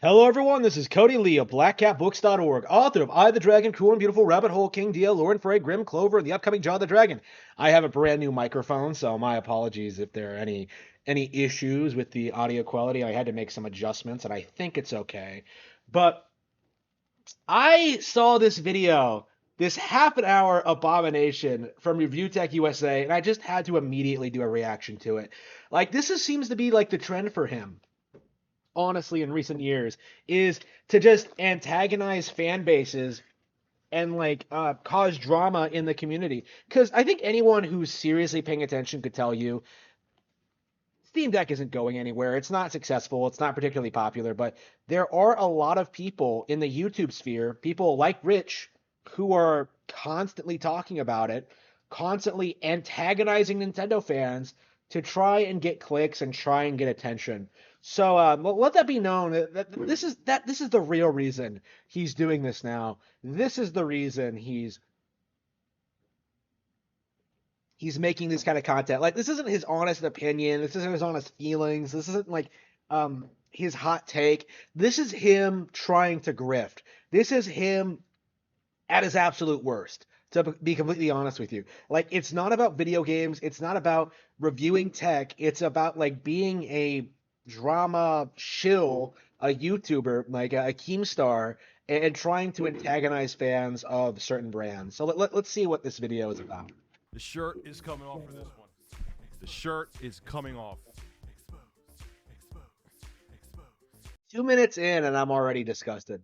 Hello, everyone. This is Cody Lee of BlackCatBooks.org, author of I the Dragon, Cool and Beautiful, Rabbit Hole, King Deal, Lauren Frey, Grim Clover, and the upcoming Jaw the Dragon. I have a brand new microphone, so my apologies if there are any issues with the audio quality. I had to make some adjustments, and I think it's okay. But I saw this video, this half an hour abomination from ReviewTechUSA, and I just had to immediately do a reaction to it. Like seems to be like the trend for him honestly in recent years is to just antagonize fan bases and cause drama in the community, because I think anyone who's seriously paying attention could tell you Steam Deck isn't going anywhere. It's not successful, it's not particularly popular, but there are a lot of people in the YouTube sphere, people like Rich, who are constantly talking about it, constantly antagonizing Nintendo fans to try and get clicks and try and get attention. So let that be known that this is the real reason he's doing this now. This is the reason he's making this kind of content. Like, this isn't his honest opinion. This isn't his honest feelings. This isn't his hot take. This is him trying to grift. This is him at his absolute worst, to be completely honest with you. Like, it's not about video games. It's not about reviewing tech. It's about like being a drama shill, a YouTuber, like a Keemstar, and trying to antagonize fans of certain brands. So let's see what this video is about. The shirt is coming off for this one. The shirt is coming off. 2 minutes in, and I'm already disgusted.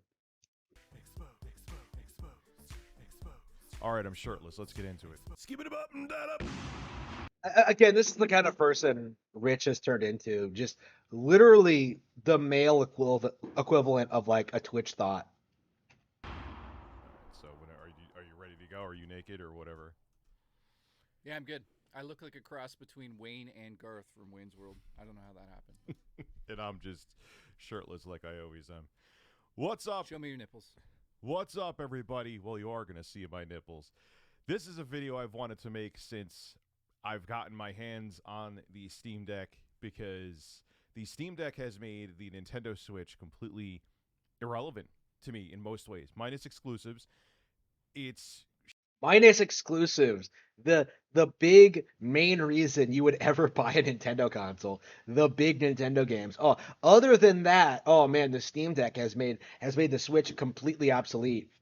All right, I'm shirtless. Let's get into it. Skip it up and that up. Again, this is the kind of person Rich has turned into. Just literally the male equivalent of like a Twitch thought. So, are you ready to go? Are you naked or whatever? Yeah, I'm good. I look like a cross between Wayne and Garth from Wayne's World. I don't know how that happened. And I'm just shirtless like I always am. What's up? Show me your nipples. What's up, everybody? Well, you are going to see my nipples. This is a video I've wanted to make since I've gotten my hands on the Steam Deck, because the Steam Deck has made the Nintendo Switch completely irrelevant to me in most ways. Minus exclusives. Minus exclusives. The big main reason you would ever buy a Nintendo console, the big Nintendo games. Oh, other than that, oh man, the Steam Deck has made the Switch completely obsolete.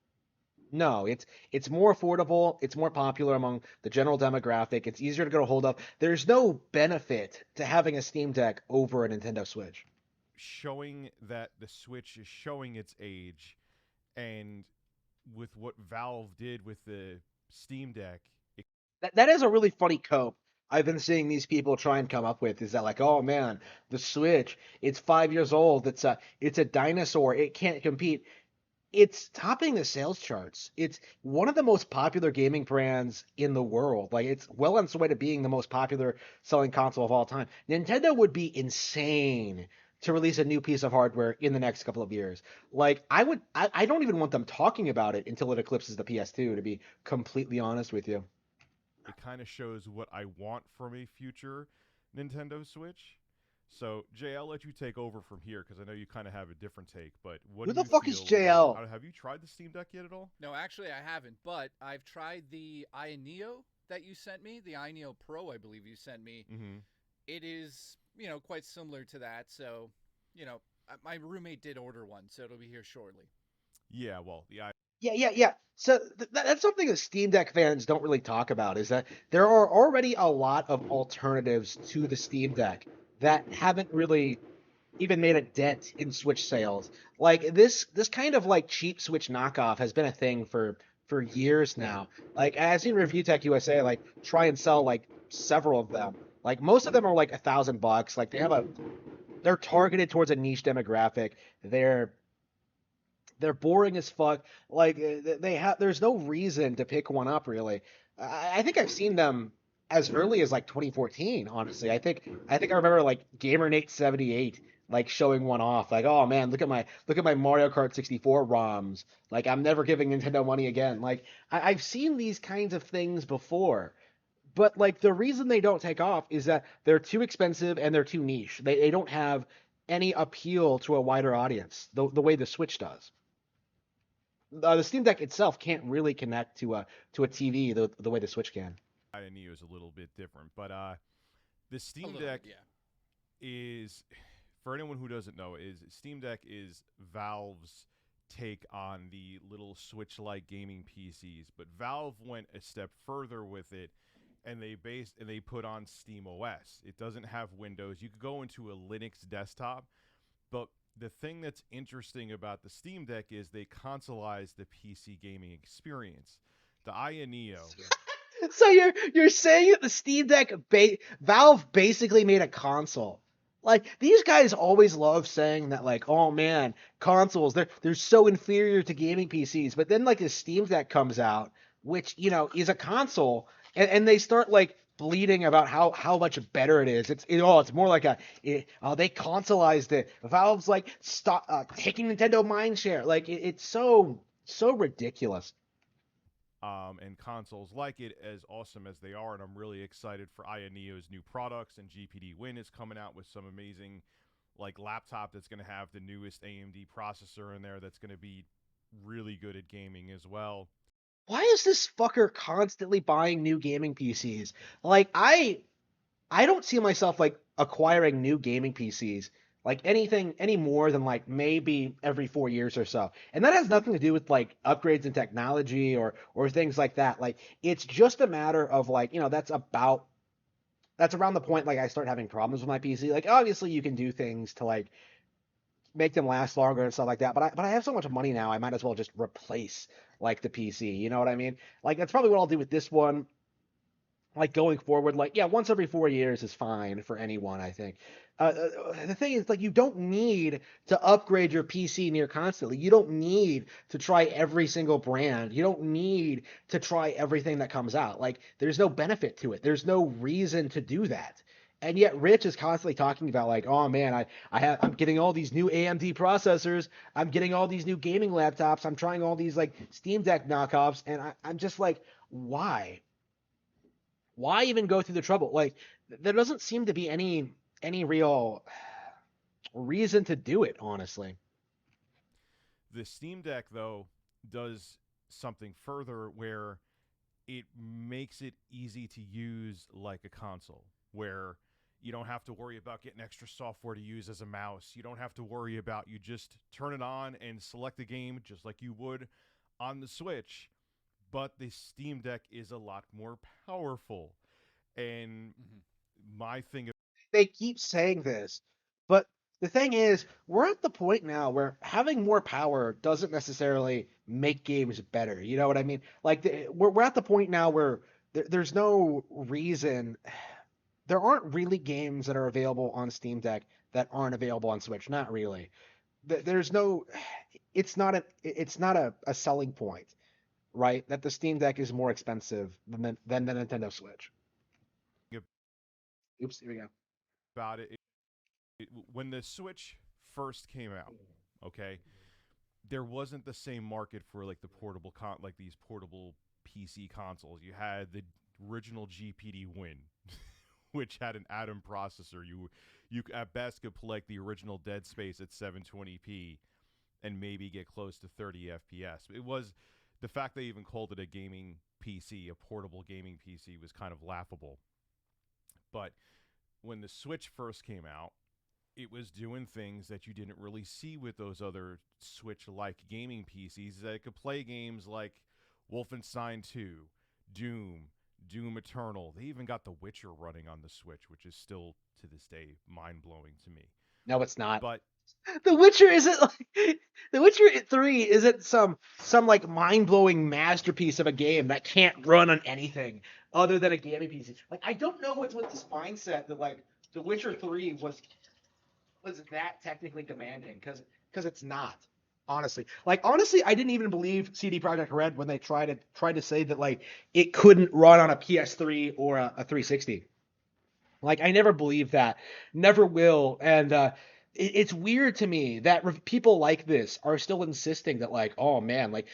No, it's more affordable, it's more popular among the general demographic, it's easier to get a hold of. There's no benefit to having a Steam Deck over a Nintendo Switch. Showing that the Switch is showing its age, and with what Valve did with the Steam Deck. That is a really funny cope I've been seeing these people try and come up with, is that like, oh man, the Switch, it's 5 years old, it's a dinosaur, it can't compete. It's topping the sales charts. It's one of the most popular gaming brands in the world. Like, it's well on its way to being the most popular selling console of all time. Nintendo would be insane to release a new piece of hardware in the next couple of years. Like, I don't even want them talking about it until it eclipses the PS2, to be completely honest with you. It kind of shows what I want from a future Nintendo Switch. So, Jay, I'll let you take over from here, because I know you kind of have a different take. But what Who do the you fuck is feel JL? Have you tried the Steam Deck yet at all? No, actually, I haven't, but I've tried the iNeo that you sent me, the iNeo Pro, I believe you sent me. Mm-hmm. It is, quite similar to that. So, my roommate did order one, so it'll be here shortly. Yeah, well, the Yeah. So that's something that Steam Deck fans don't really talk about, is that there are already a lot of alternatives to the Steam Deck that haven't really even made a dent in Switch sales. Like, this kind of like cheap Switch knockoff has been a thing for years now. Like, I've seen ReviewTechUSA like try and sell like several of them. Like, most of them are like $1,000. Like, they're targeted towards a niche demographic. They're boring as fuck. Like, there's no reason to pick one up really. I think I've seen them as early as like 2014. Honestly, I remember like GamerNate78 like showing one off. Like, oh man, look at my Mario Kart 64 ROMs. Like, I'm never giving Nintendo money again. Like, I've seen these kinds of things before. But like, the reason they don't take off is that they're too expensive and they're too niche. They don't have any appeal to a wider audience the way the Switch does. The Steam Deck itself can't really connect to a TV the way the Switch can. Neo is a little bit different, but the A Steam little Deck bit, yeah. is, for anyone who doesn't know, is Steam Deck is Valve's take on the little Switch-like gaming PCs, but Valve went a step further with it, and they put on Steam OS. It doesn't have Windows. You could go into a Linux desktop, but the thing that's interesting about the Steam Deck is they consoleize the PC gaming experience. The Aya Neo. So you're saying that the Steam Deck Valve basically made a console. Like these guys always love saying that like, oh man, consoles they're so inferior to gaming PCs. But then like the Steam Deck comes out, which is a console, and they start like bleeding about how much better it is. It's more like they consoleized it. Valve's like stop taking Nintendo mindshare. Like it's so ridiculous. And consoles like it, as awesome as they are, and I'm really excited for Aya Neo's new products. And GPD Win is coming out with some amazing, like, laptop that's going to have the newest AMD processor in there. That's going to be really good at gaming as well. Why is this fucker constantly buying new gaming PCs? Like I don't see myself like acquiring new gaming PCs like anything any more than like maybe every 4 years or so. And that has nothing to do with like upgrades in technology or things like that. Like it's just a matter of like, that's around the point like I start having problems with my PC. Like obviously you can do things to like make them last longer and stuff like that. But I have so much money now, I might as well just replace like the PC. You know what I mean? Like that's probably what I'll do with this one. Like going forward, like yeah, once every 4 years is fine for anyone, I think. The thing is, like, you don't need to upgrade your PC near constantly. You don't need to try every single brand. You don't need to try everything that comes out. Like, there's no benefit to it. There's no reason to do that. And yet, Rich is constantly talking about like, oh man, I'm getting all these new AMD processors. I'm getting all these new gaming laptops. I'm trying all these like Steam Deck knockoffs, and I'm just like, why? Why even go through the trouble? Like there doesn't seem to be any real reason to do it, honestly. The Steam Deck, though, does something further where it makes it easy to use like a console, where you don't have to worry about getting extra software to use as a mouse. You don't have to worry about, you just turn it on and select a game just like you would on the Switch. But the Steam Deck is a lot more powerful. And my thing, They keep saying this, but the thing is, we're at the point now where having more power doesn't necessarily make games better. You know what I mean? Like we're at the point now where there's no reason. There aren't really games that are available on Steam Deck that aren't available on Switch. Not really. There's no. It's not a selling point, right? That the Steam Deck is more expensive than the Nintendo Switch. Oops, here we go. about when the Switch first came out, okay, there wasn't the same market for like the like these portable PC consoles. You had the original GPD Win, which had an Atom processor. You at best could play like the original Dead Space at 720p and maybe get close to 30 FPS. It was, the fact they even called it a gaming PC, a portable gaming PC, was kind of laughable. But when the Switch first came out, it was doing things that you didn't really see with those other Switch-like gaming PCs, that it could play games like Wolfenstein 2, Doom, Doom Eternal. They even got The Witcher running on the Switch, which is still, to this day, mind-blowing to me. No, it's not. But The Witcher isn't like The Witcher 3 isn't some like mind-blowing masterpiece of a game that can't run on anything other than a gaming PC. Like I don't know what's with this mindset that like The Witcher 3 was that technically demanding because it's not. Honestly, I didn't even believe CD Projekt Red when they tried to say that like it couldn't run on a PS3 or a 360. Like I never believed that, never will, and it's weird to me that people like this are still insisting that like, oh man, like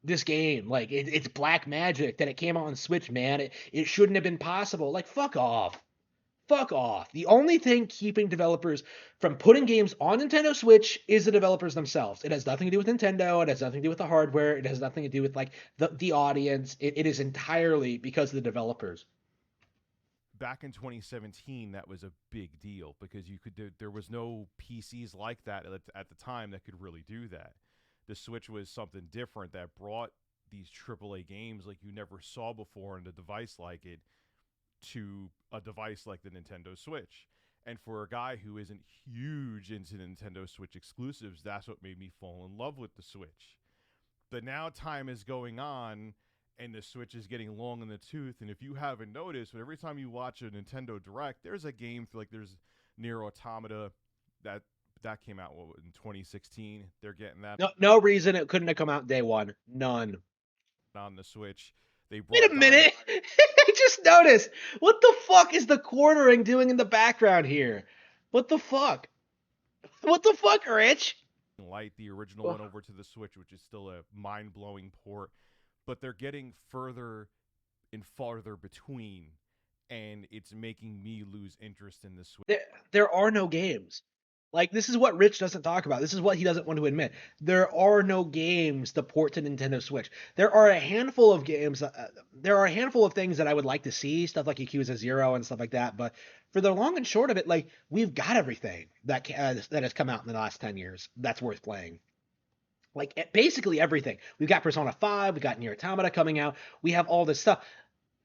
this game, like it's black magic that it came out on Switch, man. It shouldn't have been possible. Like fuck off. Fuck off. The only thing keeping developers from putting games on Nintendo Switch is the developers themselves. It has nothing to do with Nintendo. It has nothing to do with the hardware. It has nothing to do with like the audience. It is entirely because of the developers. Back in 2017, that was a big deal because there was no PCs like that at the time that could really do that. The Switch was something different that brought these AAA games like you never saw before in a device like it to a device like the Nintendo Switch. And for a guy who isn't huge into Nintendo Switch exclusives, that's what made me fall in love with the Switch. But now time is going on and the Switch is getting long in the tooth. And if you haven't noticed, but every time you watch a Nintendo Direct, there's a game like there's Nier Automata that came out in 2016. They're getting that No reason it couldn't have come out day one. None. on the Switch. They Wait brought a minute. I just noticed. What the fuck is the quartering doing in the background here? What the fuck? What the fuck, Rich? Light, the original one, over to the Switch, which is still a mind-blowing port. But they're getting further and farther between, and it's making me lose interest in the Switch. There are no games. Like, this is what Rich doesn't talk about. This is what he doesn't want to admit. There are no games to port to Nintendo Switch. There are a handful of games. There are a handful of things that I would like to see, stuff like Yakuza 0 and stuff like that. But for the long and short of it, like, we've got everything that has come out in the last 10 years that's worth playing. Like, basically everything. We've got Persona 5. We've got Nier Automata coming out. We have all this stuff.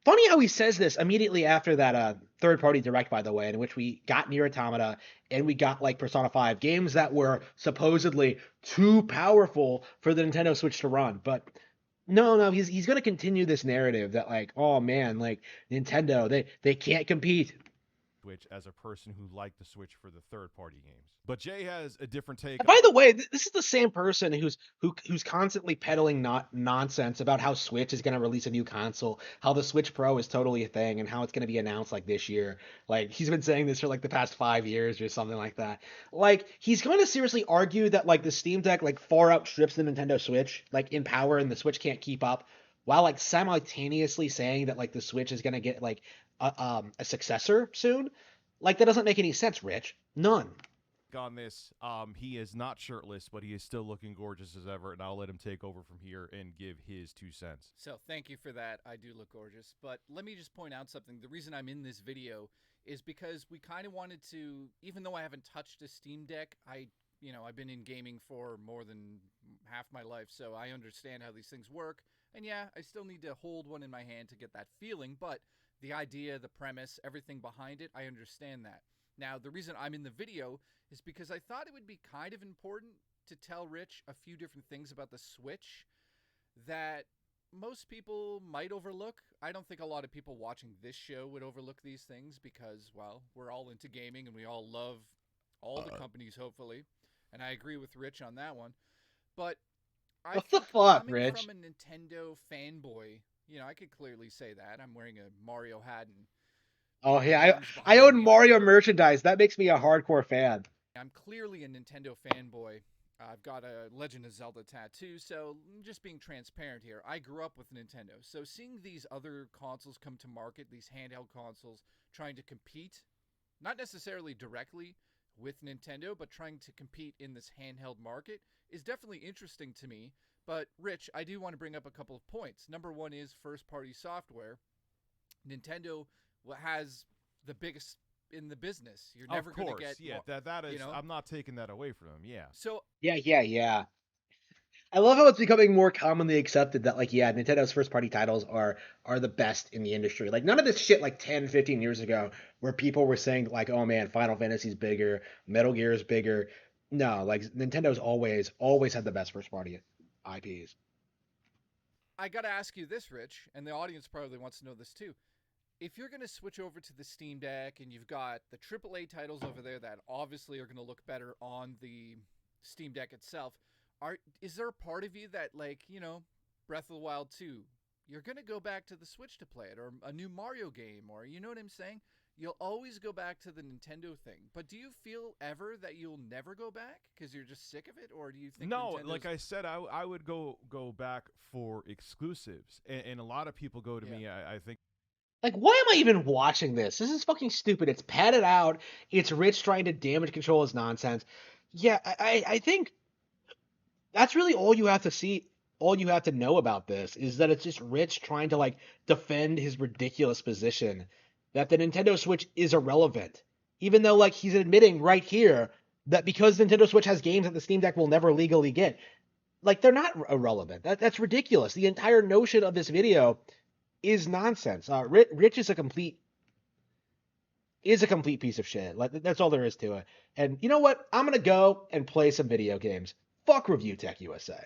Funny how he says this immediately after that third-party direct, by the way, in which we got Nier Automata and we got like Persona 5 games that were supposedly too powerful for the Nintendo Switch to run. But no, he's going to continue this narrative that like, oh man, like Nintendo, they can't compete. Switch as a person who liked the Switch for the third-party games. But Jay has a different take. And by the way, this is the same person who's constantly peddling nonsense about how Switch is going to release a new console, how the Switch Pro is totally a thing, and how it's going to be announced like this year. Like he's been saying this for like the past 5 years or something like that. Like he's going to seriously argue that like the Steam Deck like far outstrips the Nintendo Switch like in power, and the Switch can't keep up, while like simultaneously saying that like the Switch is going to get like a successor soon. Like that doesn't make any sense, Rich. None. On this, he is not shirtless, but he is still looking gorgeous as ever, and I'll let him take over from here and give his 2 cents. So thank you for that. I do look gorgeous. But let me just point out something. The reason I'm in this video is because we kind of wanted to, even though I haven't touched a Steam Deck, I've been in gaming for more than half my life, so I understand how these things work. And yeah, I still need to hold one in my hand to get that feeling, but the idea, the premise, everything behind it, I understand that. Now, the reason I'm in the video is because I thought it would be kind of important to tell Rich a few different things about the Switch that most people might overlook. I don't think a lot of people watching this show would overlook these things because, well, we're all into gaming and we all love all the companies, hopefully. And I agree with Rich on that one. But What the fuck, coming Rich? from a Nintendo fanboy, I could clearly say that. I'm wearing a Mario hat and Oh yeah, I own Mario merchandise. That makes me a hardcore fan. I'm clearly a Nintendo fanboy. I've got a Legend of Zelda tattoo, so just being transparent here, I grew up with Nintendo. So seeing these other consoles come to market, these handheld consoles trying to compete, not necessarily directly with Nintendo, but trying to compete in this handheld market is definitely interesting to me. But Rich, I do want to bring up a couple of points. Number one is first-party software. Nintendo has the biggest in the business. You're never going to get that is I'm not taking that away from them. Yeah. So Yeah. I love how it's becoming more commonly accepted that like yeah, Nintendo's first party titles are the best in the industry. Like none of this shit like 10, 15 years ago where people were saying like, "Oh man, Final Fantasy's bigger, Metal Gear is bigger." No, like Nintendo's always had the best first party IPs. I got to ask you this, Rich, and the audience probably wants to know this too. If you're going to switch over to the Steam Deck and you've got the AAA titles over there that obviously are going to look better on the Steam Deck itself, is there a part of you that, like, Breath of the Wild 2, you're going to go back to the Switch to play it, or a new Mario game, or you know what I'm saying? You'll always go back to the Nintendo thing. But do you feel ever that you'll never go back because you're just sick of it, or do you think No, Nintendo's... like I said, I would go back for exclusives, and a lot of people go to me. I think Like, why am I even watching this? This is fucking stupid. It's padded out. It's Rich trying to damage control his nonsense. Yeah, I think that's really all you have to see. All you have to know about this is that it's just Rich trying to like defend his ridiculous position that the Nintendo Switch is irrelevant. Even though like he's admitting right here that because Nintendo Switch has games that the Steam Deck will never legally get, like they're not irrelevant. That's ridiculous. The entire notion of this video is nonsense. Rich is a complete piece of shit. Like that's all there is to it. And you know what? I'm gonna go and play some video games. Fuck Review Tech USA.